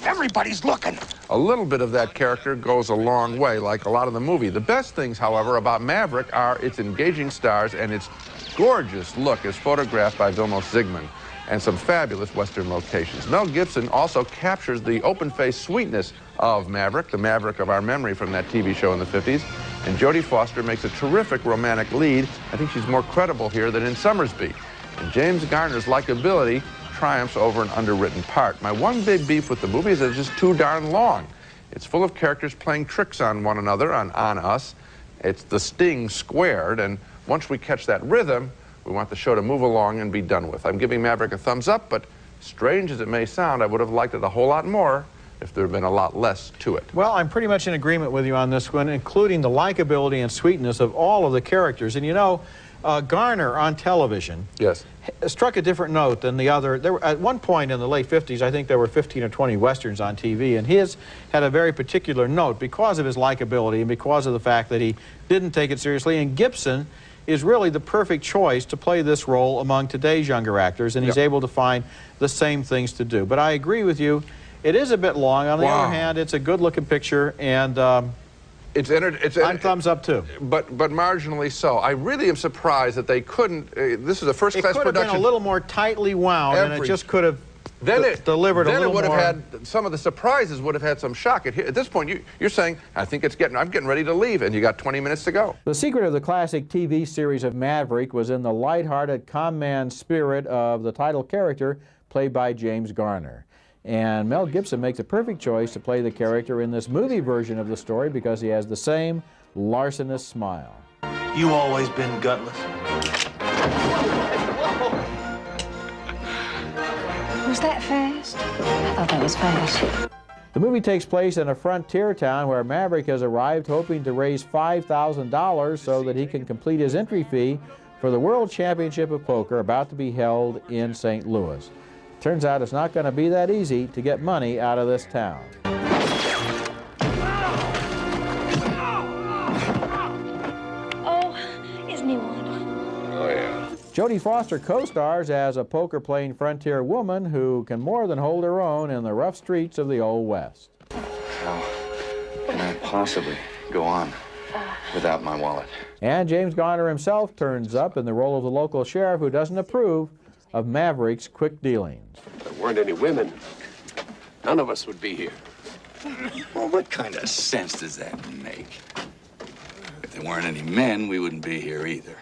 Everybody's looking. A little bit of that character goes a long way, like a lot of the movie. The best things, however, about Maverick are its engaging stars and its gorgeous look as photographed by Vilmos Zsigmond, and some fabulous Western locations. Mel Gibson also captures the open-faced sweetness of Maverick, the Maverick of our memory from that TV show in the 50s. And Jodie Foster makes a terrific romantic lead. I think she's more credible here than in Summersby. And James Garner's likability triumphs over an underwritten part. My one big beef with the movie is that it's just too darn long. It's full of characters playing tricks on one another, on us. It's the sting squared, and once we catch that rhythm, we want the show to move along and be done with. I'm giving Maverick a thumbs up, but strange as it may sound, I would have liked it a whole lot more if there had been a lot less to it. Well, I'm pretty much in agreement with you on this one, including the likability and sweetness of all of the characters. And you know, Garner on television struck a different note than the other. There were, at one point in the late 50s, I think there were 15 or 20 westerns on TV, and his had a very particular note because of his likability and because of the fact that he didn't take it seriously. And Gibson is really the perfect choice to play this role among today's younger actors, and he's able to find the same things to do. But I agree with you. It is a bit long. On the other hand, it's a good-looking picture, and I'm thumbs up, too. But marginally so. I really am surprised that they couldn't. This is a first-class production. It could have been a little more tightly wound, and it just could have delivered a little more. Then it would have had, some of the surprises would have had some shock. At this point, you're saying, I'm getting ready to leave, and you got 20 minutes to go. The secret of the classic TV series of Maverick was in the lighthearted, calm man spirit of the title character, played by James Garner. And Mel Gibson makes a perfect choice to play the character in this movie version of the story because he has the same larcenous smile. You always been gutless? Was that fast? I thought that was fast. The movie takes place in a frontier town where Maverick has arrived hoping to raise $5,000 so that he can complete his entry fee for the World Championship of Poker about to be held in St. Louis. Turns out it's not going to be that easy to get money out of this town. Oh, isn't he wonderful? Oh, yeah. Jodie Foster co-stars as a poker-playing frontier woman who can more than hold her own in the rough streets of the Old West. How can I possibly go on without my wallet? And James Garner himself turns up in the role of the local sheriff who doesn't approve of Maverick's quick dealings. If there weren't any women, none of us would be here. Well, what kind of sense does that make? If there weren't any men, we wouldn't be here either.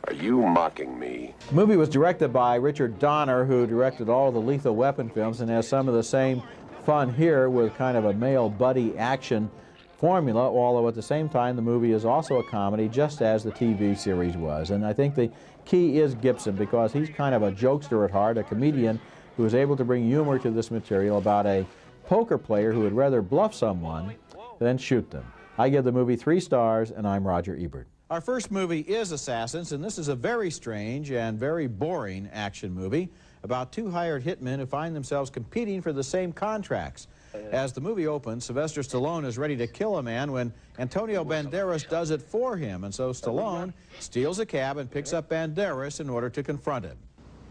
Are you mocking me? The movie was directed by Richard Donner, who directed all the Lethal Weapon films and has some of the same fun here with kind of a male buddy action formula, although at the same time the movie is also a comedy, just as the TV series was. And I think the key is Gibson, because he's kind of a jokester at heart, a comedian who is able to bring humor to this material about a poker player who would rather bluff someone than shoot them. I give the movie 3 stars, and I'm Roger Ebert. Our first movie is Assassins, and this is a very strange and very boring action movie about 2 hired hitmen who find themselves competing for the same contracts. As the movie opens, Sylvester Stallone is ready to kill a man when Antonio Banderas does it for him, and so Stallone steals a cab and picks up Banderas in order to confront him.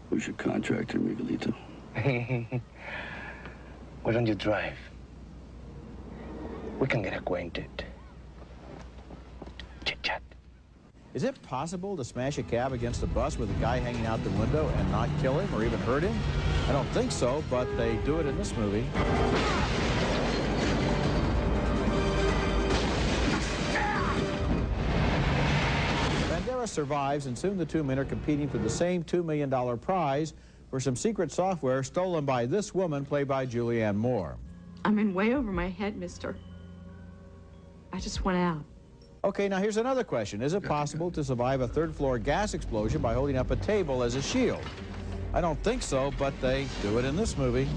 Who's your contractor, Miguelito? Why don't you drive? We can get acquainted. Chit-chat. Is it possible to smash a cab against a bus with a guy hanging out the window and not kill him or even hurt him? I don't think so, but they do it in this movie. Banderas survives, and soon the 2 men are competing for the same $2 million prize for some secret software stolen by this woman, played by Julianne Moore. I'm in way over my head, mister. I just want out. Okay, now here's another question. Is it possible to survive a 3rd-floor gas explosion by holding up a table as a shield? I don't think so, but they do it in this movie.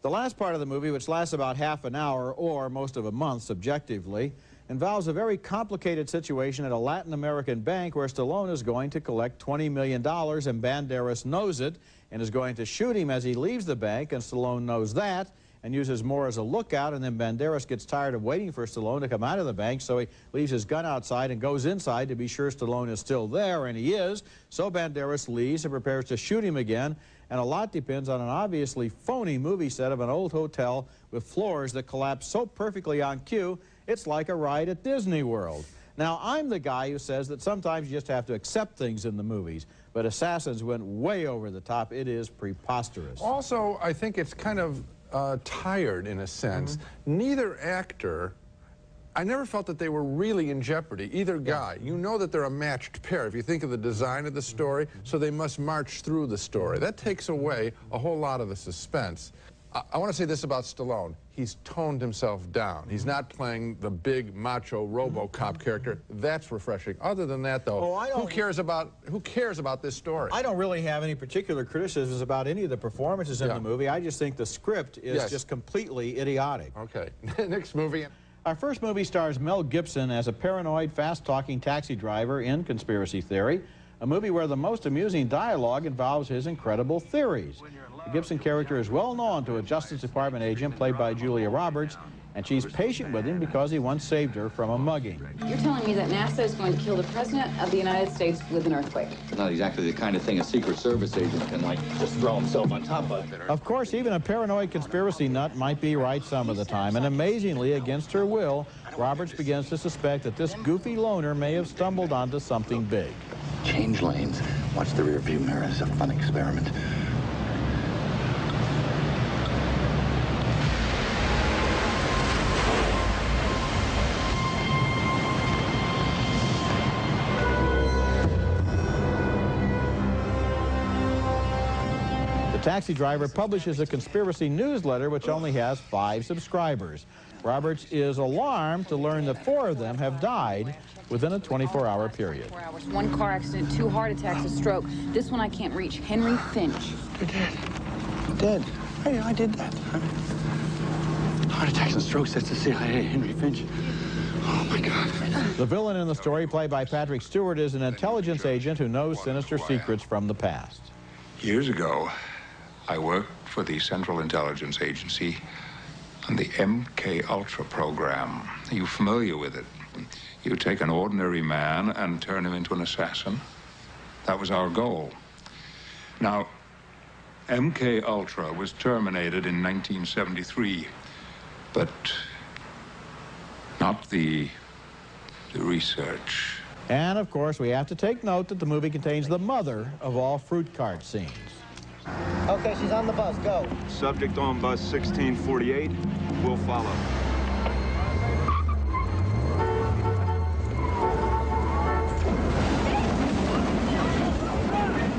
The last part of the movie, which lasts about half an hour or most of a month subjectively, involves a very complicated situation at a Latin American bank where Stallone is going to collect $20 million, and Banderas knows it and is going to shoot him as he leaves the bank, and Stallone knows that and uses Moore as a lookout, and then Banderas gets tired of waiting for Stallone to come out of the bank, so he leaves his gun outside and goes inside to be sure Stallone is still there, and he is. So Banderas leaves and prepares to shoot him again, and a lot depends on an obviously phony movie set of an old hotel with floors that collapse so perfectly on cue, it's like a ride at Disney World. Now, I'm the guy who says that sometimes you just have to accept things in the movies, but Assassins went way over the top. It is preposterous. Also, I think it's kind of tired in a sense. Neither actor, I never felt that they were really in jeopardy, either guy. You know that they're a matched pair if you think of the design of the story, so they must march through the story. That takes away a whole lot of the suspense. I want to say this about Stallone. He's toned himself down. He's not playing the big macho RoboCop character. That's refreshing. Other than that, though, who cares about this story? I don't really have any particular criticisms about any of the performances in the movie. I just think the script is just completely idiotic. Okay. Next movie. Our first movie stars Mel Gibson as a paranoid, fast-talking taxi driver in Conspiracy Theory, a movie where the most amusing dialogue involves his incredible theories. The Gibson character is well known to a Justice Department agent played by Julia Roberts, and she's patient with him because he once saved her from a mugging. You're telling me that NASA is going to kill the President of the United States with an earthquake? Not exactly the kind of thing a Secret Service agent can, like, just throw himself on top of. Of course, even a paranoid conspiracy nut might be right some of the time, and amazingly, against her will, Roberts begins to suspect that this goofy loner may have stumbled onto something big. Change lanes. Watch the rear view mirror. It's a fun experiment. The taxi driver publishes a conspiracy newsletter which only has 5 subscribers. Roberts is alarmed to learn that 4 of them have died within a 24-hour period. 4 hours. 1 car accident, 2 heart attacks, a stroke. This one I can't reach. Henry Finch. You're dead. I'm dead. Hey, I did that. Heart attacks and strokes, that's the CIA. Henry Finch. Oh, my God. The villain in the story, played by Patrick Stewart, is an intelligence agent who knows sinister secrets from the past. Years ago, I worked for the Central Intelligence Agency on the MK Ultra program. Are you familiar with it? You take an ordinary man and turn him into an assassin. That was our goal. Now, MK Ultra was terminated in 1973, but not the research. And, of course, we have to take note that the movie contains the mother of all fruit cart scenes. Okay, she's on the bus. Go. Subject on bus 1648. We'll follow.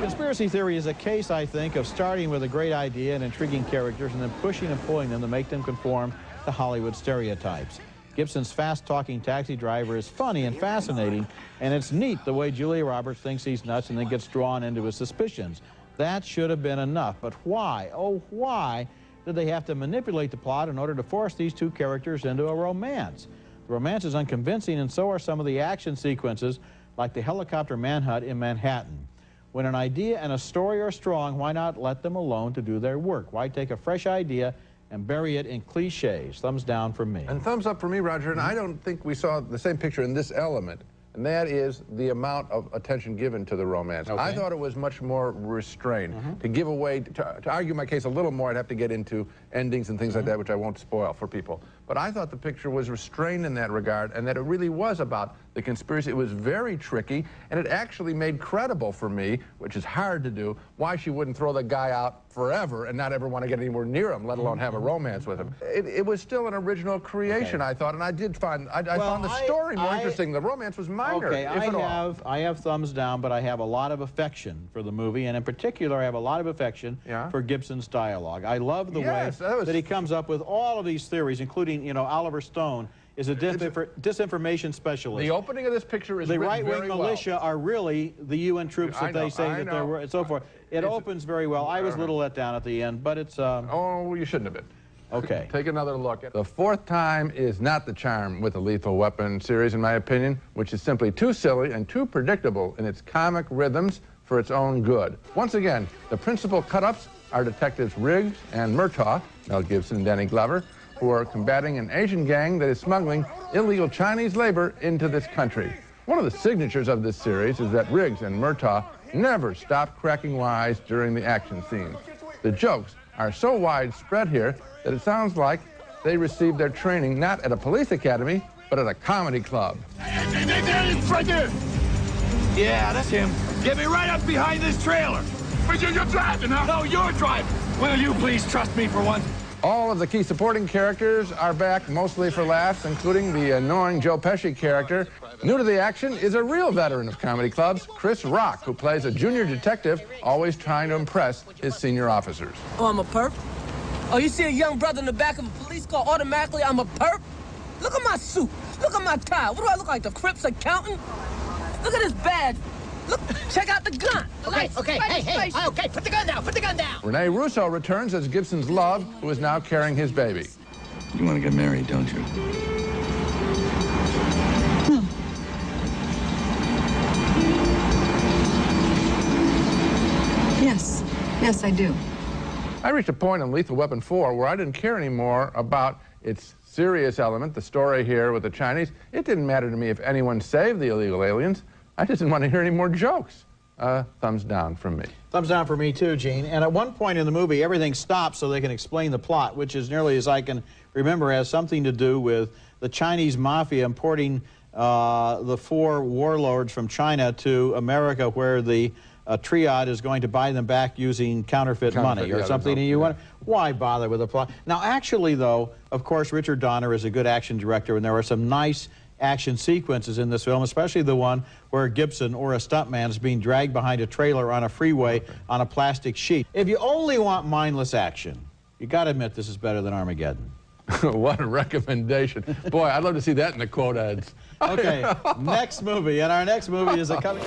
Conspiracy theory is a case, I think, of starting with a great idea and intriguing characters and then pushing and pulling them to make them conform to Hollywood stereotypes. Gibson's fast-talking taxi driver is funny and fascinating, and it's neat the way Julia Roberts thinks he's nuts and then gets drawn into his suspicions. That should have been enough, but why, oh why, did they have to manipulate the plot in order to force these 2 characters into a romance? The romance is unconvincing, and so are some of the action sequences, like the helicopter manhunt in Manhattan. When an idea and a story are strong, why not let them alone to do their work? Why take a fresh idea and bury it in cliches? Thumbs down from me. And thumbs up for me, Roger, and I don't think we saw the same picture in this element. And that is the amount of attention given to the romance. Okay. I thought it was much more restrained. To give away, to argue my case a little more, I'd have to get into endings and things like that, which I won't spoil for people. But I thought the picture was restrained in that regard, and that it really was about the conspiracy. It was very tricky, and it actually made credible for me, which is hard to do, why she wouldn't throw the guy out forever and not ever want to get anywhere near him, let alone have a romance with him. It was still an original creation, I thought, and I did find, I found the story more interesting. The romance was minor, okay, if at all. I have thumbs down, but I have a lot of affection for the movie, and in particular, I have a lot of affection for Gibson's dialogue. I love the way that he comes up with all of these theories, including, you know, Oliver Stone is a disinformation specialist. The opening of this picture is the right-wing militia are really the UN troops that they say that they were, and so forth. It opens very well. I was a little let down at the end, but it's... Oh, you shouldn't have been. Okay. Take another look. The 4th time is not the charm with the Lethal Weapon series, in my opinion, which is simply too silly and too predictable in its comic rhythms for its own good. Once again, the principal cut-ups are detectives Riggs and Murtaugh, Mel Gibson and Danny Glover, who are combating an Asian gang that is smuggling illegal Chinese labor into this country. One of the signatures of this series is that Riggs and Murtaugh never stop cracking wise during the action scenes. The jokes are so widespread here that it sounds like they received their training not at a police academy, but at a comedy club. It's right there. Yeah, that's him. Get me right up behind this trailer. But you're driving, huh? No, you're driving. Will you please trust me for once? All of the key supporting characters are back, mostly for laughs, including the annoying Joe Pesci character. New to the action is a real veteran of comedy clubs, Chris Rock, who plays a junior detective always trying to impress his senior officers. Oh, I'm a perp? Oh, you see a young brother in the back of a police car, automatically I'm a perp? Look at my suit. Look at my tie. What do I look like, the Crips accountant? Look at this badge. Look, check out the gun. Okay, hey, okay, put the gun down, put the gun down. Rene Russo returns as Gibson's love, who is now carrying his baby. You want to get married, don't you? Yes, I do. I reached a point in Lethal Weapon 4 where I didn't care anymore about its serious element, the story here with the Chinese. It didn't matter to me if anyone saved the illegal aliens. I just didn't want to hear any more jokes. Thumbs down from me. Thumbs down for me too, Gene. And at one point in the movie, everything stops so they can explain the plot, which is nearly as I can remember has something to do with the Chinese mafia importing the 4 warlords from China to America, where the triad is going to buy them back using counterfeit money or something. And you want, why bother with a plot? Now, actually, though, of course, Richard Donner is a good action director, and there are some nice action sequences in this film, especially the one where Gibson, or a stuntman, is being dragged behind a trailer on a freeway on a plastic sheet. If you only want mindless action, you got to admit this is better than Armageddon. What a recommendation. Boy, I'd love to see that in the quote ads. Okay, next movie, and our next movie is a coming...